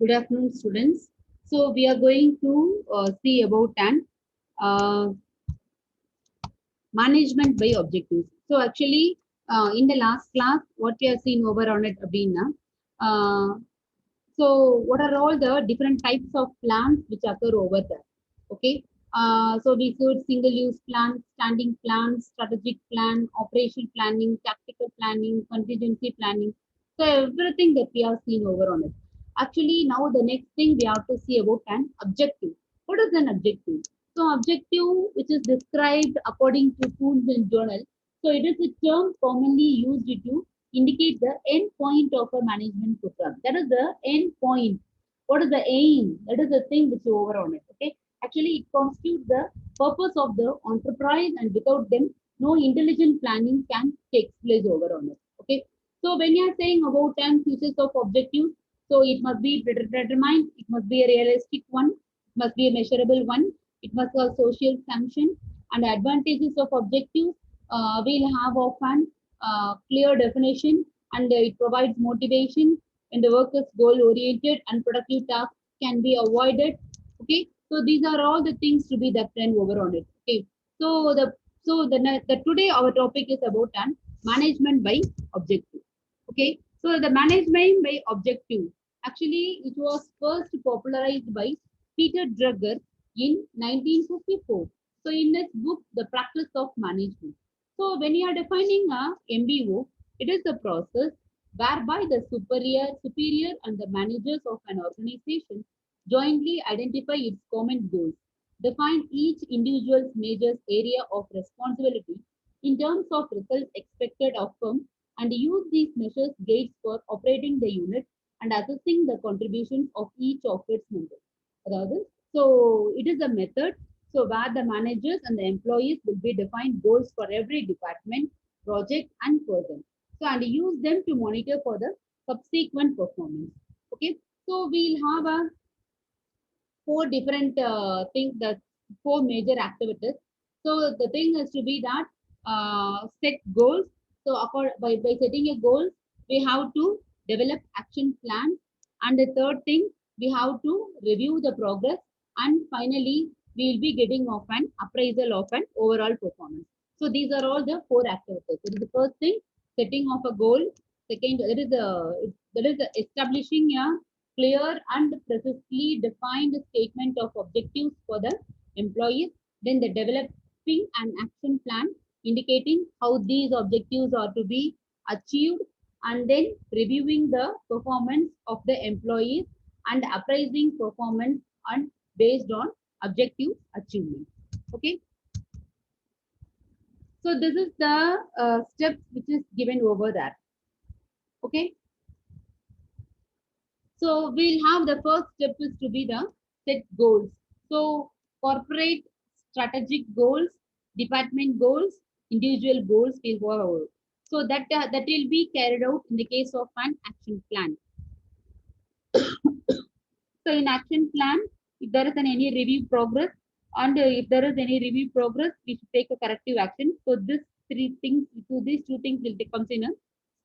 Good afternoon, students. So we are going to see about an uh, management by objectives. So actually, in the last class, what we have seen over on it, Abina. Uh, so what are all the different types of plans which occur over there? Okay. So we could single-use plans, standing plans, strategic plan, operation planning, tactical planning, contingency planning. So everything that we have seen over on it. Actually, now the next thing we have to see about an objective. What is an objective? So objective, which is described according to Tools and Journal. So it is a term commonly used to indicate the end point of a management program. That is the end point. What is the aim? That is the thing which you over on it. Okay. Actually, it constitutes the purpose of the enterprise, and without them, no intelligent planning can take place over on it. Okay. So when you are saying about 10 pieces of objectives, so it must be predetermined, it must be a realistic one, it must be a measurable one, it must have social sanction, and the advantages of objectives will have often clear definition, and it provides motivation when the work is goal oriented and productive tasks can be avoided. Okay, so these are all the things to be the trend over on it. Okay, so the today our topic is about an management by objective. Okay, so the management by objective, actually it was first popularized by Peter Drucker in 1954. So in this book, The Practice of Management. So when you are defining a MBO, it is the process whereby the superior and the managers of an organization jointly identify its common goals, define each individual's major area of responsibility in terms of results expected outcome, and use these measures gates for operating the unit and assessing the contributions of each of its members. Rather, so it is a method so where the managers and the employees will be defined goals for every department, project, and person. So and use them to monitor for the subsequent performance. Okay. So we'll have a four different things, that four major activities. So the thing is to be that set goals. So by setting a goal, we have to develop action plan. And the third thing, we have to review the progress. And finally, we will be getting of an appraisal of an overall performance. So these are all the four activities. It is the first thing, setting of a goal. Second, that is establishing a clear and precisely defined statement of objectives for the employees, then the developing an action plan indicating how these objectives are to be achieved, and then reviewing the performance of the employees and appraising performance and based on objective achievement. Okay, so this is the steps which is given over that. Okay, so we'll have the first step is to be the set goals. So corporate strategic goals, department goals, individual goals will go over. So that will be carried out in the case of an action plan. So in action plan, if there is any review progress, and if there is any review progress, we should take a corrective action. So these two things will comes in a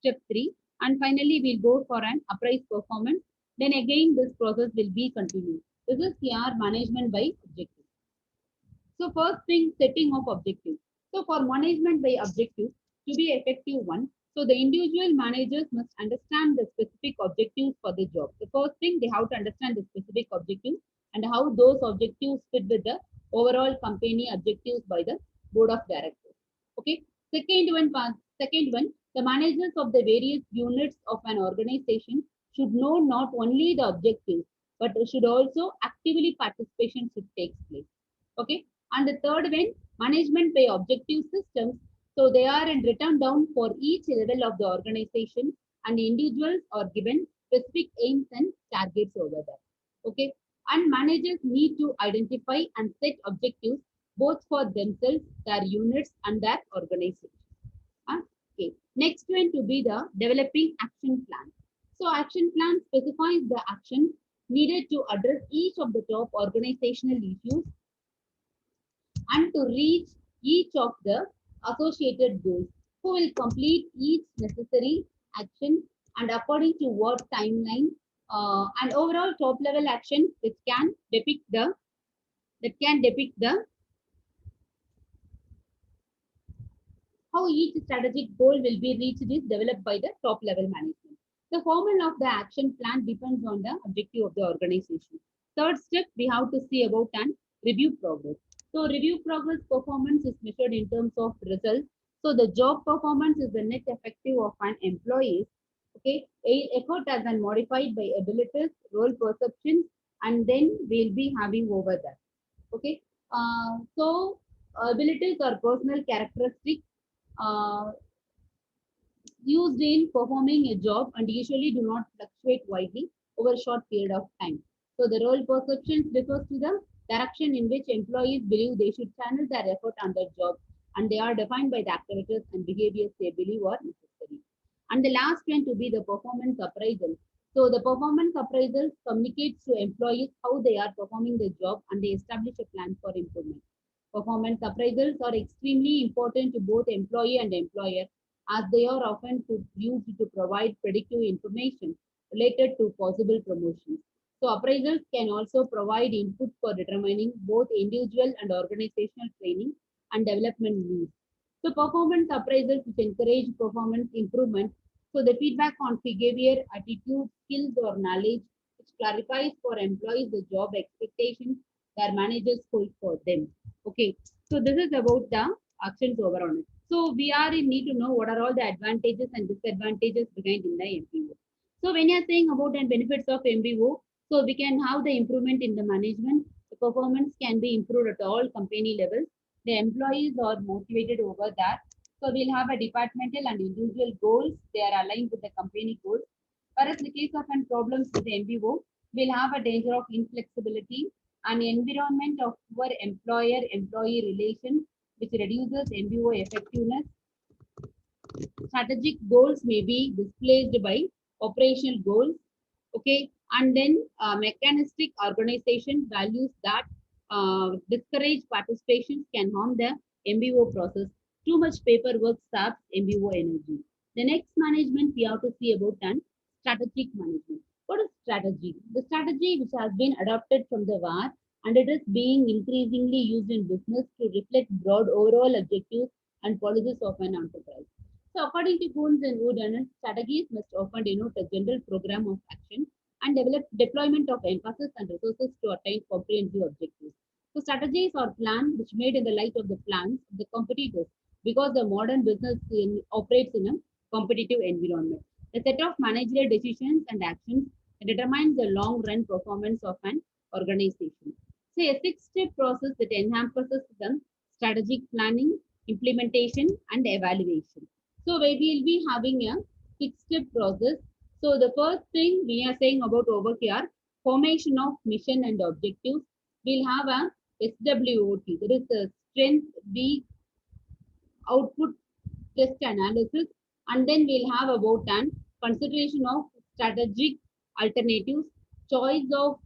step three, and finally we'll go for an appraise performance. Then again, this process will be continued. This is your management by objective. So first thing, setting of objectives. So for management by objective to be effective one, so the individual managers must understand the specific objectives for the job. The first thing, they have to understand the specific objectives and how those objectives fit with the overall company objectives by the board of directors. Okay. Second one, the managers of the various units of an organization should know not only the objectives, but should also actively participation should take place. Okay. And the third one, management by objective systems. So they are in written down for each level of the organization, and individuals are given specific aims and targets over there. Okay. And managers need to identify and set objectives both for themselves, their units, and their organization. Okay. Next one to be the developing action plan. So action plan specifies the action needed to address each of the top organizational issues and to reach each of the associated goals, who will complete each necessary action and according to what timeline, and overall top level action that can depict the how each strategic goal will be reached is developed by the top level management. The format of the action plan depends on the objective of the organization. Third step, we have to see about and review progress. So review progress performance is measured in terms of results. So the job performance is the net effective of an employee. Okay, effort has been modified by abilities, role perceptions, and then we'll be having over that. Okay, so abilities or personal characteristics uh, used in performing a job and usually do not fluctuate widely over a short period of time. So the role perceptions refers to the direction in which employees believe they should channel their effort on their job, and they are defined by the activities and behaviors they believe are necessary. And the last one to be the performance appraisal. So the performance appraisal communicates to employees how they are performing the job and they establish a plan for improvement. Performance appraisals are extremely important to both employee and employer as they are often used to provide predictive information related to possible promotions. So appraisals can also provide input for determining both individual and organizational training and development needs. So performance appraisals which encourage performance improvement. So the feedback on behavior, attitude, skills or knowledge which clarifies for employees the job expectations their managers hold for them. Okay, so this is about the actions overall. So we are in need to know what are all the advantages and disadvantages behind in the MBO. So when you are saying about the benefits of MBO, so we can have the improvement in the management. The performance can be improved at all company levels. The employees are motivated over that. So we'll have a departmental and individual goals. They are aligned with the company goals. Whereas in the case of any problems with the MBO, we'll have a danger of inflexibility, an environment of poor employer-employee relation, which reduces MBO effectiveness. Strategic goals may be displaced by operational goals. Okay, and then mechanistic organization values that discourage participation can harm the MBO process. Too much paperwork saps MBO energy. The next management we have to see about an strategic management. What is strategy? The strategy which has been adopted from the war and it is being increasingly used in business to reflect broad overall objectives and policies of an enterprise. So according to Coons and Wood, strategies must often denote a general program of action and develop deployment of emphasis and resources to attain comprehensive objectives. So strategies are plans which made in the light of the plans of the competitors because the modern business operates in a competitive environment. A set of managerial decisions and actions that determines the long run performance of an organization. So a six-step process that encompasses the strategic planning, implementation, and evaluation. So we will be having a six-step process. So the first thing we are saying about over here, formation of mission and objectives. We'll have a SWOT, that is the strength, weak, output, test analysis, and then we'll have about an consideration of strategic alternatives, choice of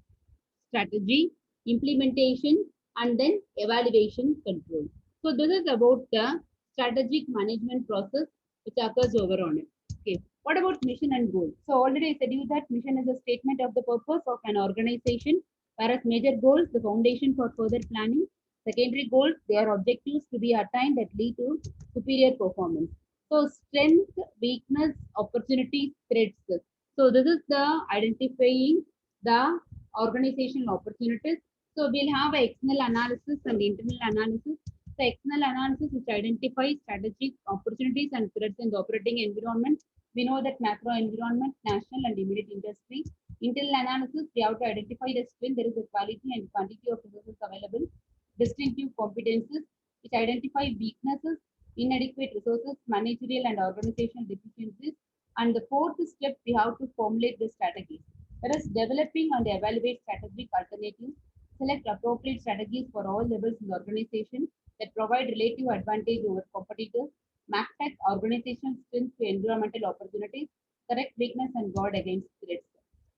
strategy, implementation, and then evaluation control. So this is about the strategic management process which occurs over on it. Okay. What about mission and goal? So already I said you that mission is a statement of the purpose of an organization, whereas major goals, the foundation for further planning. Secondary goals, they are objectives to be attained that lead to superior performance. So strength, weakness, opportunities, threats. So this is the identifying the organizational opportunities. So we'll have external analysis and internal analysis. The external analysis which identifies strategic opportunities and threats in the operating environment. We know that macro environment, national and immediate industry. Internal analysis, we have to identify the strength, there is a quality and quantity of resources available. Distinctive competences, which identify weaknesses, inadequate resources, managerial and organizational deficiencies. And the fourth step, we have to formulate the strategies. That is developing and evaluate strategic alternatives, select appropriate strategies for all levels in the organization that provide relative advantage over competitors, map tech organizational strengths to environmental opportunities, correct weakness and guard against threats.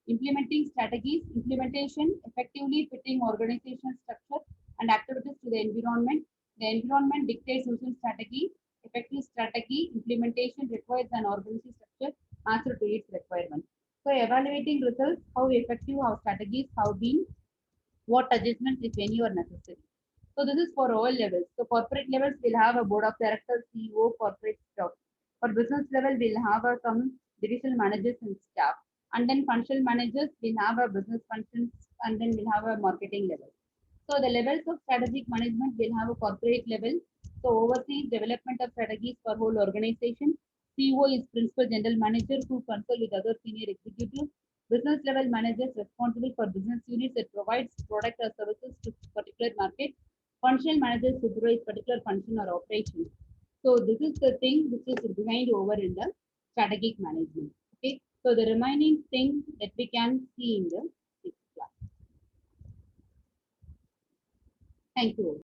Implementing strategies, implementation, effectively fitting organizational structure and activities to the environment. The environment dictates using strategy. Effective strategy implementation requires an organizational structure answer to its requirements. So evaluating results, how effective our strategies have been, what adjustments, if any, are necessary. So this is for all levels. So corporate levels will have a board of directors, CEO, corporate staff. For business level, we'll have some divisional managers and staff. And then functional managers will have a business functions, and then we'll have a marketing level. So the levels of strategic management will have a corporate level. So oversees development of strategies for whole organization. CEO is principal general manager who consult with other senior executives. Business level managers responsible for business units that provides product or services to particular market. Functional managers supervise particular function or operation. So this is the thing which is behind over in the strategic management. Okay. So the remaining thing that we can see in the next class. Thank you.